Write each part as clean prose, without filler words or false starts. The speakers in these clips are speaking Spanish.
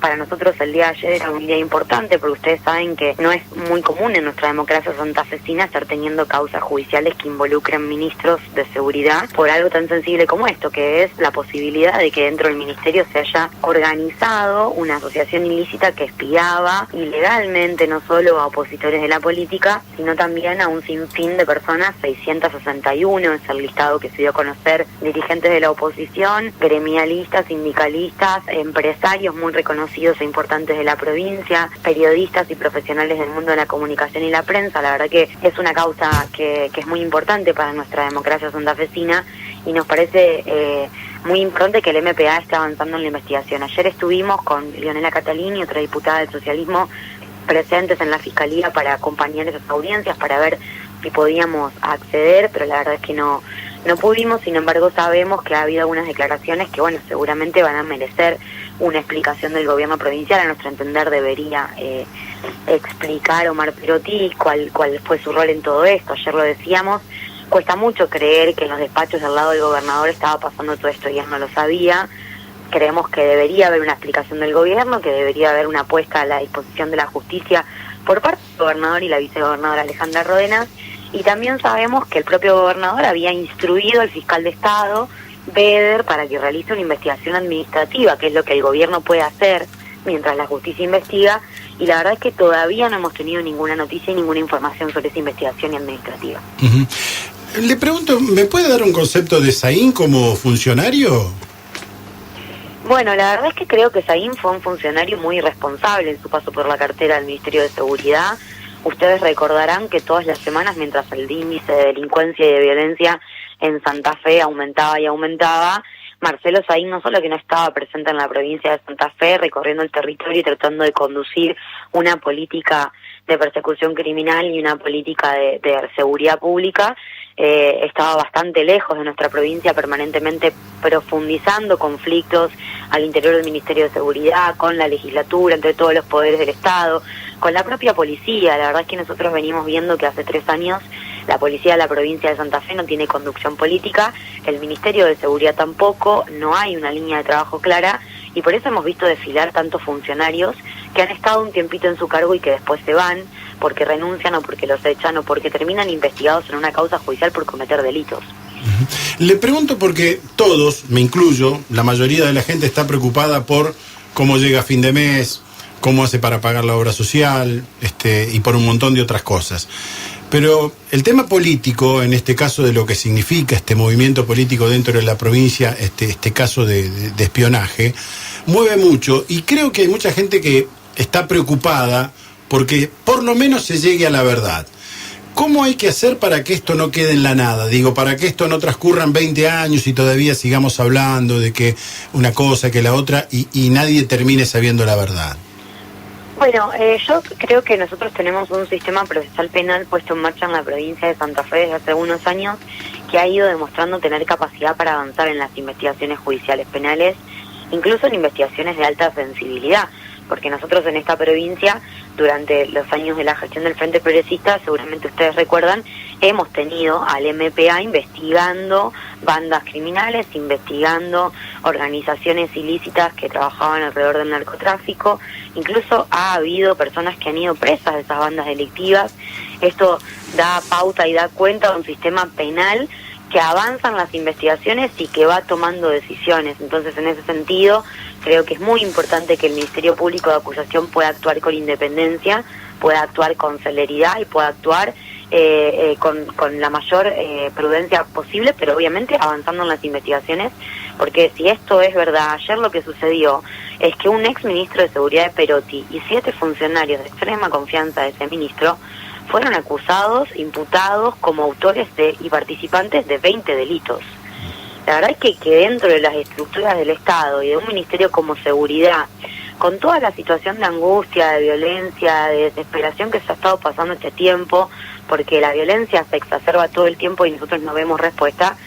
Para nosotros el día de ayer era un día importante porque ustedes saben que no es muy común en nuestra democracia santafesina estar teniendo causas judiciales que involucren ministros de seguridad por algo tan sensible como esto, que es la posibilidad de que dentro del ministerio se haya organizado una asociación ilícita que espiaba ilegalmente no solo a opositores de la política, sino también a un sinfín de personas, 661 es el listado que se dio a conocer, dirigentes de la oposición, gremialistas, sindicalistas, empresarios muy reconocidos e importantes de la provincia, periodistas y profesionales del mundo de la comunicación y la prensa. La verdad que es una causa que es muy importante para nuestra democracia santafesina y nos parece muy importante que el MPA esté avanzando en la investigación. Ayer estuvimos con Leonela Catalini, otra diputada del socialismo, presentes en la Fiscalía para acompañar esas audiencias, para ver si podíamos acceder, pero la verdad es que no pudimos. Sin embargo, sabemos que ha habido algunas declaraciones que, bueno, seguramente van a merecer una explicación del gobierno provincial. A nuestro entender debería explicar Omar Perotti cuál fue su rol en todo esto. Ayer lo decíamos, cuesta mucho creer que en los despachos del lado del gobernador estaba pasando todo esto y él no lo sabía. Creemos que debería haber una explicación del gobierno, que debería haber una puesta a la disposición de la justicia por parte del gobernador y la vicegobernadora Alejandra Ródenas. Y también sabemos que el propio gobernador había instruido al fiscal de Estado, Beder, para que realice una investigación administrativa, que es lo que el gobierno puede hacer mientras la justicia investiga, y la verdad es que todavía no hemos tenido ninguna noticia y ninguna información sobre esa investigación administrativa. Le pregunto, ¿me puede dar un concepto de Saín como funcionario? Bueno, la verdad es que creo que Saín fue un funcionario muy irresponsable en su paso por la cartera del Ministerio de Seguridad. Ustedes recordarán que todas las semanas, mientras el índice de delincuencia y de violencia en Santa Fe aumentaba y aumentaba, Marcelo Saín no solo que no estaba presente en la provincia de Santa Fe, recorriendo el territorio y tratando de conducir una política de persecución criminal y una política de seguridad pública, estaba bastante lejos de nuestra provincia, permanentemente profundizando conflictos al interior del Ministerio de Seguridad, con la legislatura, entre todos los poderes del Estado, con la propia policía. La verdad es que nosotros venimos viendo que hace 3 años la policía de la provincia de Santa Fe no tiene conducción política, el Ministerio de Seguridad tampoco, no hay una línea de trabajo clara, y por eso hemos visto desfilar tantos funcionarios que han estado un tiempito en su cargo y que después se van porque renuncian o porque los echan o porque terminan investigados en una causa judicial por cometer delitos. Le pregunto porque todos, me incluyo, la mayoría de la gente está preocupada por cómo llega a fin de mes, cómo hace para pagar la obra social, y por un montón de otras cosas. Pero el tema político, en este caso de lo que significa este movimiento político dentro de la provincia, este caso de espionaje, mueve mucho, y creo que hay mucha gente que está preocupada porque por lo menos se llegue a la verdad. ¿Cómo hay que hacer para que esto no quede en la nada? Digo, para que esto no transcurran 20 años y todavía sigamos hablando de que una cosa, que la otra, y nadie termine sabiendo la verdad. Bueno, yo creo que nosotros tenemos un sistema procesal penal puesto en marcha en la provincia de Santa Fe desde hace unos años que ha ido demostrando tener capacidad para avanzar en las investigaciones judiciales penales, incluso en investigaciones de alta sensibilidad, porque nosotros en esta provincia, durante los años de la gestión del Frente Progresista, seguramente ustedes recuerdan, hemos tenido al MPA investigando bandas criminales, investigando organizaciones ilícitas que trabajaban alrededor del narcotráfico. Incluso ha habido personas que han ido presas de esas bandas delictivas. Esto da pauta y da cuenta de un sistema penal que avanza en las investigaciones y que va tomando decisiones. Entonces, en ese sentido, creo que es muy importante que el Ministerio Público de Acusación pueda actuar con independencia, pueda actuar con celeridad y pueda actuar con la mayor prudencia posible, pero obviamente avanzando en las investigaciones, porque si esto es verdad, ayer lo que sucedió es que un ex ministro de Seguridad de Perotti y 7 funcionarios de extrema confianza de ese ministro fueron acusados, imputados como autores y participantes de 20 delitos. La verdad es que dentro de las estructuras del Estado y de un ministerio como Seguridad, con toda la situación de angustia, de violencia, de desesperación que se ha estado pasando este tiempo, porque la violencia se exacerba todo el tiempo y nosotros no vemos respuesta,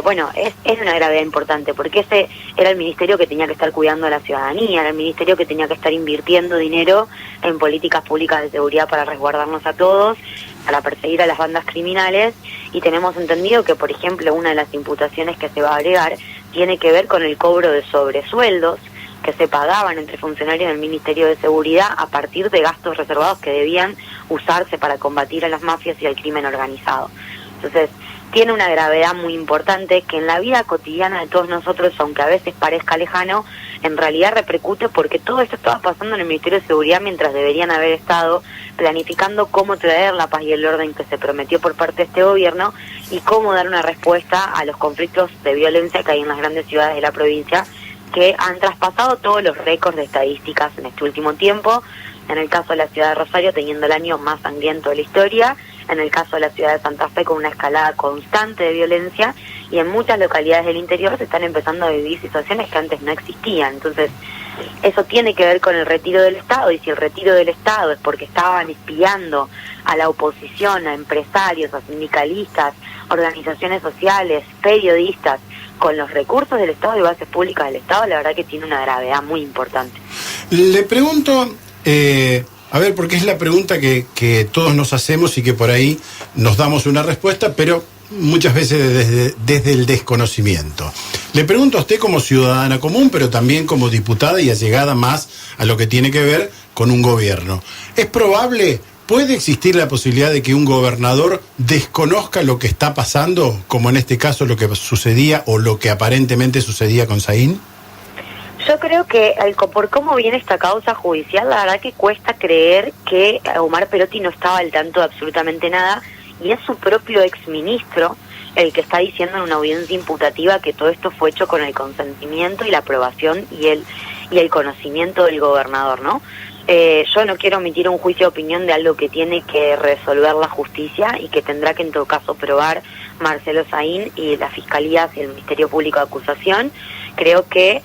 bueno, es una gravedad importante, porque ese era el ministerio que tenía que estar cuidando a la ciudadanía, era el ministerio que tenía que estar invirtiendo dinero en políticas públicas de seguridad para resguardarnos a todos, para perseguir a las bandas criminales, y tenemos entendido que, por ejemplo, una de las imputaciones que se va a agregar tiene que ver con el cobro de sobresueldos que se pagaban entre funcionarios del Ministerio de Seguridad a partir de gastos reservados que debían usarse para combatir a las mafias y al crimen organizado. Entonces, tiene una gravedad muy importante que en la vida cotidiana de todos nosotros, aunque a veces parezca lejano, en realidad repercute porque todo esto estaba pasando en el Ministerio de Seguridad mientras deberían haber estado planificando cómo traer la paz y el orden que se prometió por parte de este gobierno y cómo dar una respuesta a los conflictos de violencia que hay en las grandes ciudades de la provincia, que han traspasado todos los récords de estadísticas en este último tiempo. En el caso de la ciudad de Rosario, teniendo el año más sangriento de la historia, en el caso de la ciudad de Santa Fe, con una escalada constante de violencia, y en muchas localidades del interior se están empezando a vivir situaciones que antes no existían. Entonces, eso tiene que ver con el retiro del Estado, y si el retiro del Estado es porque estaban espiando a la oposición, a empresarios, a sindicalistas, organizaciones sociales, periodistas, con los recursos del Estado y bases públicas del Estado, la verdad que tiene una gravedad muy importante. Le pregunto, a ver, porque es la pregunta que todos nos hacemos y que por ahí nos damos una respuesta, pero muchas veces desde el desconocimiento. Le pregunto a usted como ciudadana común, pero también como diputada y allegada más a lo que tiene que ver con un gobierno. ¿Es probable, puede existir la posibilidad de que un gobernador desconozca lo que está pasando, como en este caso lo que sucedía o lo que aparentemente sucedía con Saín? Yo creo que por cómo viene esta causa judicial, la verdad que cuesta creer que Omar Perotti no estaba al tanto de absolutamente nada, y es su propio exministro el que está diciendo en una audiencia imputativa que todo esto fue hecho con el consentimiento y la aprobación y el conocimiento del gobernador, ¿no? Yo no quiero emitir un juicio de opinión de algo que tiene que resolver la justicia y que tendrá que en todo caso probar Marcelo Saín y la Fiscalía y el Ministerio Público de Acusación. Creo que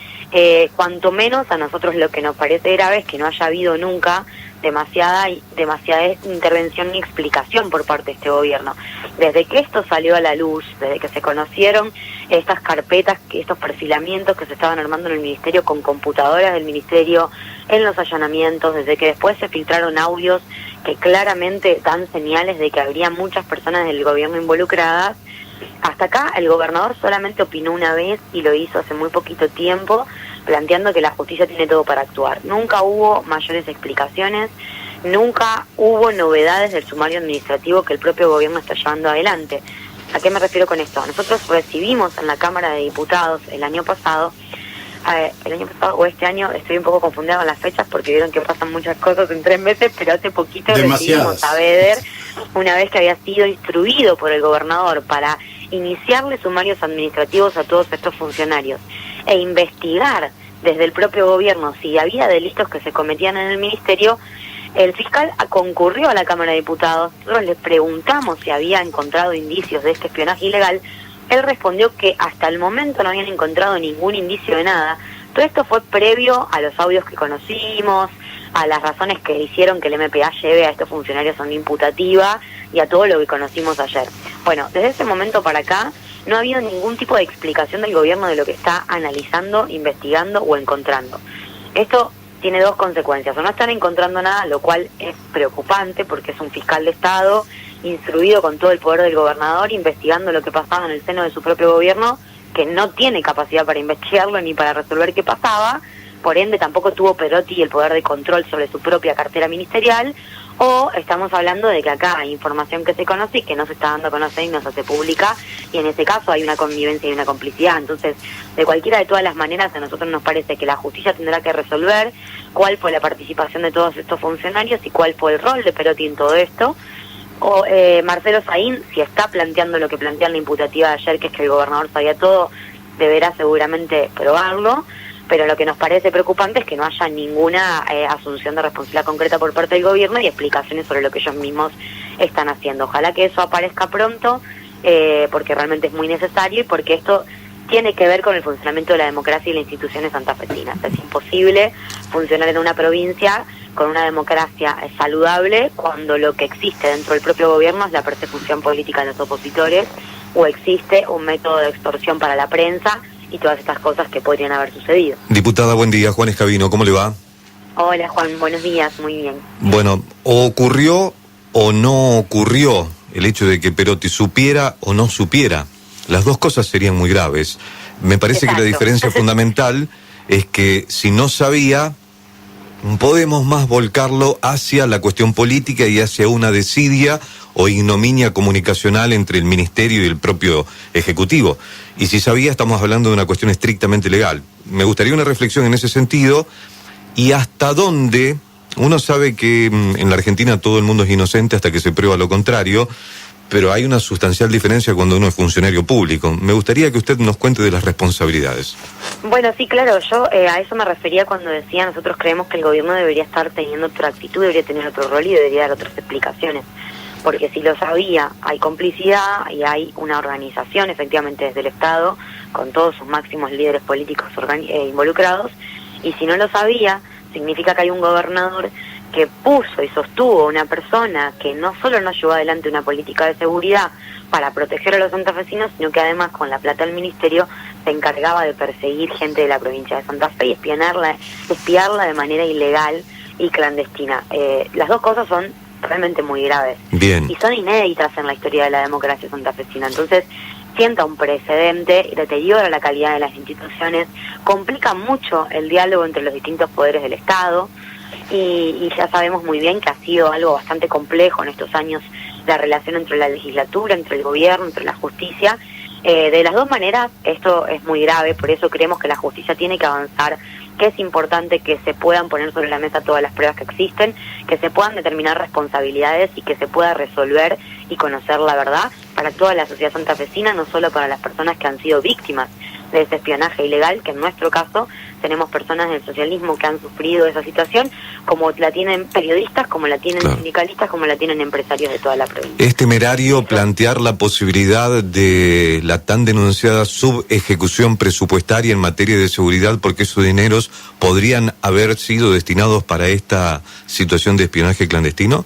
cuanto menos a nosotros lo que nos parece grave es que no haya habido nunca demasiada intervención ni explicación por parte de este gobierno. Desde que esto salió a la luz, desde que se conocieron estas carpetas, estos perfilamientos que se estaban armando en el ministerio con computadoras del ministerio, en los allanamientos, desde que después se filtraron audios que claramente dan señales de que habría muchas personas del gobierno involucradas, hasta acá el gobernador solamente opinó una vez y lo hizo hace muy poquito tiempo, planteando que la justicia tiene todo para actuar. Nunca hubo mayores explicaciones, nunca hubo novedades del sumario administrativo que el propio gobierno está llevando adelante. ¿A qué me refiero con esto? Nosotros recibimos en la Cámara de Diputados el año pasado o este año, estoy un poco confundida con las fechas porque vieron que pasan muchas cosas en 3 meses, pero hace poquito recibimos a Beder, una vez que había sido instruido por el gobernador para iniciarle sumarios administrativos a todos estos funcionarios e investigar desde el propio gobierno si había delitos que se cometían en el ministerio. El fiscal concurrió a la Cámara de Diputados, nosotros le preguntamos si había encontrado indicios de este espionaje ilegal. Él respondió que hasta el momento no habían encontrado ningún indicio de nada. Todo esto fue previo a los audios que conocimos, a las razones que hicieron que el MPA lleve a estos funcionarios a una imputativa y a todo lo que conocimos ayer. Bueno, desde ese momento para acá no ha habido ningún tipo de explicación del gobierno de lo que está analizando, investigando o encontrando. Esto tiene dos consecuencias: o no están encontrando nada, lo cual es preocupante porque es un fiscal de Estado instruido con todo el poder del gobernador, investigando lo que pasaba en el seno de su propio gobierno, que no tiene capacidad para investigarlo ni para resolver qué pasaba, por ende tampoco tuvo Perotti el poder de control sobre su propia cartera ministerial. O estamos hablando de que acá hay información que se conoce y que no se está dando a conocer y no se hace pública, y en ese caso hay una connivencia y una complicidad. Entonces, de cualquiera de todas las maneras, a nosotros nos parece que la justicia tendrá que resolver cuál fue la participación de todos estos funcionarios y cuál fue el rol de Perotti en todo esto. O Marcelo Saín, si está planteando lo que plantea en la imputativa de ayer, que es que el gobernador sabía todo, deberá seguramente probarlo. Pero lo que nos parece preocupante es que no haya ninguna asunción de responsabilidad concreta por parte del gobierno y explicaciones sobre lo que ellos mismos están haciendo. Ojalá que eso aparezca pronto, porque realmente es muy necesario y porque esto tiene que ver con el funcionamiento de la democracia y las instituciones santafesinas. Es imposible funcionar en una provincia con una democracia saludable cuando lo que existe dentro del propio gobierno es la persecución política de los opositores, o existe un método de extorsión para la prensa y todas estas cosas que podrían haber sucedido. Diputada, buen día. Juan Escabino, ¿cómo le va? Hola Juan, buenos días, muy bien. Bueno, ¿ocurrió o no ocurrió el hecho de que Perotti supiera o no supiera? Las dos cosas serían muy graves. Me parece que la diferencia fundamental es que si no sabía, podemos más volcarlo hacia la cuestión política y hacia una desidia o ignominia comunicacional entre el ministerio y el propio Ejecutivo. Y si sabía, estamos hablando de una cuestión estrictamente legal. Me gustaría una reflexión en ese sentido, y hasta dónde uno sabe que en la Argentina todo el mundo es inocente hasta que se prueba lo contrario, pero hay una sustancial diferencia cuando uno es funcionario público. Me gustaría que usted nos cuente de las responsabilidades. Bueno, sí, claro, yo a eso me refería cuando decía, nosotros creemos que el gobierno debería estar teniendo otra actitud, debería tener otro rol y debería dar otras explicaciones. Porque si lo sabía, hay complicidad y hay una organización, efectivamente, desde el Estado, con todos sus máximos líderes políticos involucrados, y si no lo sabía, significa que hay un gobernador que puso y sostuvo una persona que no solo no llevó adelante una política de seguridad para proteger a los santafesinos, sino que además con la plata del ministerio se encargaba de perseguir gente de la provincia de Santa Fe y espiarla de manera ilegal y clandestina. Las dos cosas son realmente muy graves. Bien. Y son inéditas en la historia de la democracia santafesina. Entonces, sienta un precedente, deteriora la calidad de las instituciones, complica mucho el diálogo entre los distintos poderes del Estado, y ya sabemos muy bien que ha sido algo bastante complejo en estos años la relación entre la legislatura, entre el gobierno, entre la justicia. De las dos maneras esto es muy grave, por eso creemos que la justicia tiene que avanzar, que es importante que se puedan poner sobre la mesa todas las pruebas que existen, que se puedan determinar responsabilidades y que se pueda resolver y conocer la verdad para toda la sociedad santafesina, no solo para las personas que han sido víctimas de ese espionaje ilegal, que en nuestro caso tenemos personas del socialismo que han sufrido esa situación, como la tienen periodistas, como la tienen sindicalistas, como la tienen empresarios de toda la provincia. ¿Es temerario plantear la posibilidad de la tan denunciada subejecución presupuestaria en materia de seguridad, porque esos dineros podrían haber sido destinados para esta situación de espionaje clandestino?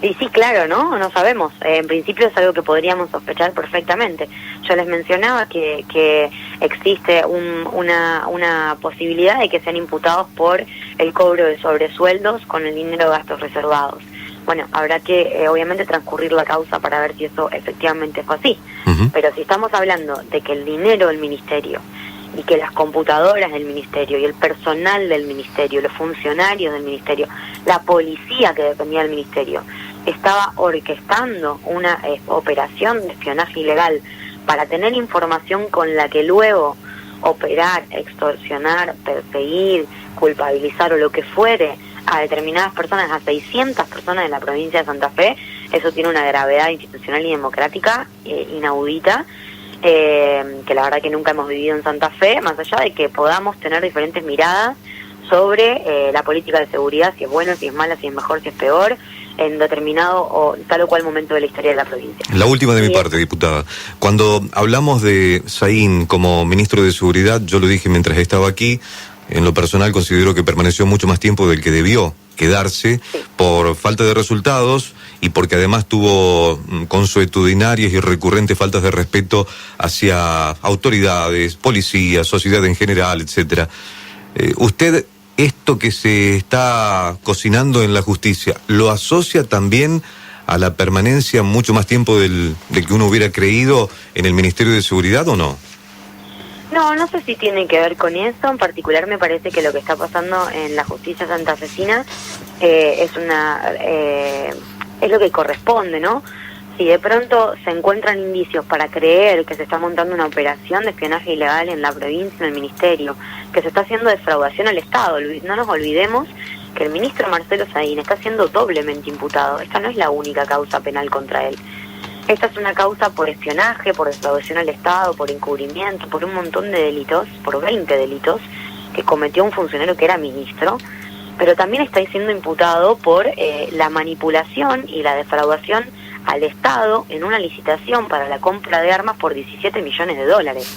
Y sí, claro, no sabemos. En principio es algo que podríamos sospechar perfectamente. Yo les mencionaba que existe una posibilidad de que sean imputados por el cobro de sobresueldos con el dinero de gastos reservados. Bueno, habrá que obviamente transcurrir la causa para ver si eso efectivamente fue así. Pero si estamos hablando de que el dinero del ministerio y que las computadoras del ministerio y el personal del ministerio, los funcionarios del ministerio, la policía que dependía del ministerio, estaba orquestando una operación de espionaje ilegal para tener información con la que luego operar, extorsionar, perseguir, culpabilizar o lo que fuere a determinadas personas, a 600 personas de la provincia de Santa Fe, eso tiene una gravedad institucional y democrática inaudita, que la verdad que nunca hemos vivido en Santa Fe, más allá de que podamos tener diferentes miradas sobre la política de seguridad, si es buena, si es mala, si es mejor, si es peor, en determinado o tal o cual momento de la historia de la provincia. La última de mi parte, diputada. Cuando hablamos de Saín como ministro de Seguridad, yo lo dije mientras estaba aquí, en lo personal considero que permaneció mucho más tiempo del que debió quedarse por falta de resultados y porque además tuvo consuetudinarias y recurrentes faltas de respeto hacia autoridades, policías, sociedad en general, etcétera. ¿Usted esto que se está cocinando en la justicia lo asocia también a la permanencia mucho más tiempo del que uno hubiera creído en el Ministerio de Seguridad o no? No sé si tiene que ver con eso. En particular me parece que lo que está pasando en la justicia santafesina es lo que corresponde, ¿no? Si de pronto se encuentran indicios para creer que se está montando una operación de espionaje ilegal en la provincia, en el ministerio, que se está haciendo defraudación al Estado, no nos olvidemos que el ministro Marcelo Saín está siendo doblemente imputado. Esta no es la única causa penal contra él. Esta es una causa por espionaje, por defraudación al Estado, por encubrimiento, por un montón de delitos, por 20 delitos que cometió un funcionario que era ministro, pero también está siendo imputado por la manipulación y la defraudación al Estado en una licitación para la compra de armas por 17 millones de dólares.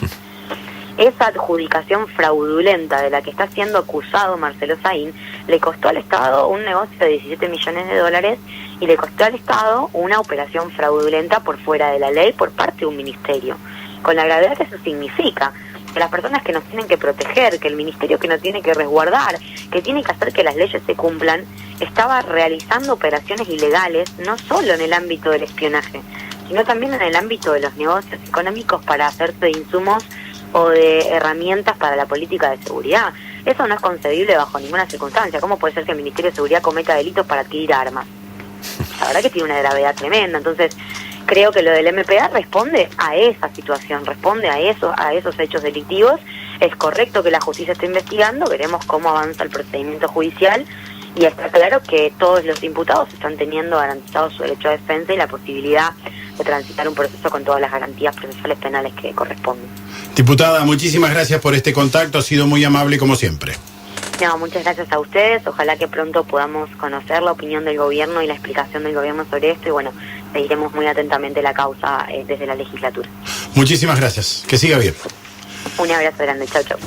Esa adjudicación fraudulenta de la que está siendo acusado Marcelo Saín le costó al Estado un negocio de 17 millones de dólares y le costó al Estado una operación fraudulenta por fuera de la ley por parte de un ministerio, con la gravedad que eso significa, que las personas que nos tienen que proteger, que el ministerio que nos tiene que resguardar, que tiene que hacer que las leyes se cumplan, estaba realizando operaciones ilegales, no solo en el ámbito del espionaje, sino también en el ámbito de los negocios económicos para hacerse de insumos o de herramientas para la política de seguridad. Eso no es concebible bajo ninguna circunstancia. ¿Cómo puede ser que el Ministerio de Seguridad cometa delitos para adquirir armas? La verdad que tiene una gravedad tremenda. Entonces, creo que lo del MPA responde a esa situación, responde a esos hechos delictivos. Es correcto que la justicia esté investigando, veremos cómo avanza el procedimiento judicial, y está claro que todos los imputados están teniendo garantizado su derecho a defensa y la posibilidad de transitar un proceso con todas las garantías procesales penales que corresponden. Diputada, muchísimas gracias por este contacto, ha sido muy amable como siempre. No, muchas gracias a ustedes, ojalá que pronto podamos conocer la opinión del gobierno y la explicación del gobierno sobre esto, y bueno, seguiremos muy atentamente la causa desde la legislatura. Muchísimas gracias, que siga bien. Un abrazo grande, chau chau.